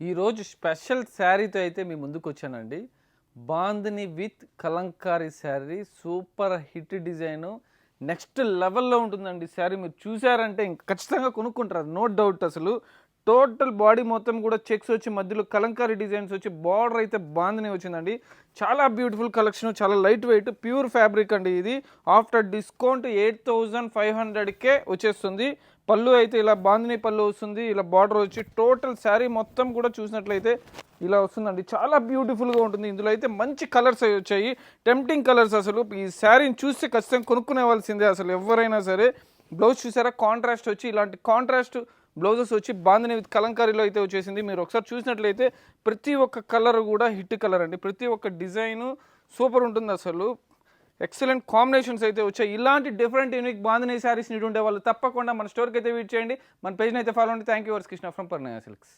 ఈరోజు స్పెషల్ శారీతో అయితే మీ ముందుకు వచ్చానండి. Bandhani with Kalamkari sari, super hit design, next లెవెల్లో ఉంటుందండి శారీ. మీరు చూసారంటే ఇంక ఖచ్చితంగా కొనుక్కుంటారు, నో డౌట్. అసలు టోటల్ బాడీ మొత్తం కూడా చెక్స్ వచ్చి మధ్యలో కలంకారీ డిజైన్స్ వచ్చి బార్డర్ అయితే బాందిని వచ్చిందండి. చాలా బ్యూటిఫుల్ కలెక్షన్, చాలా లైట్ వెయిట్, ప్యూర్ ఫ్యాబ్రిక్ అండి. ఇది ఆఫ్టర్ డిస్కౌంట్ 8500కే వచ్చేస్తుంది. పళ్ళు అయితే ఇలా బాందిని పళ్ళు వస్తుంది, ఇలా బార్డర్ వచ్చి టోటల్ శారీ మొత్తం కూడా చూసినట్లయితే ఇలా వస్తుందండి. చాలా బ్యూటిఫుల్గా ఉంటుంది. ఇందులో అయితే మంచి కలర్స్ అవి వచ్చాయి, టెంప్టింగ్ కలర్స్. అసలు ఈ శారీని చూస్తే ఖచ్చితంగా కొనుక్కునేవాల్సిందే అసలు ఎవరైనా సరే. బ్లౌజ్ చూసారా, కాంట్రాస్ట్ వచ్చి ఇలాంటి కాంట్రాస్ట్ బ్లౌజెస్ వచ్చి బాందిని విత్ కలంకారీలో అయితే వచ్చేసింది. మీరు ఒకసారి చూసినట్లయితే ప్రతి ఒక్క కలర్ కూడా హిట్ కలర్ అండి. ప్రతి ఒక్క డిజైను సూపర్ ఉంటుంది అసలు. ఎక్సలెంట్ కాంబినేషన్స్ అయితే వచ్చాయి. ఇలాంటి డిఫరెంట్ యూనిక్ బాందిని శారీస్ నీడు ఉండే వాళ్ళు తప్పకుండా మన స్టోర్కి అయితే విజిట్ చేయండి. మన పేజ్ని అయితే ఫాలో అండి. థ్యాంక్ యూ వర్స్ కృష్ణ ఫ్రమ్ పర్ణయ సిల్క్స్.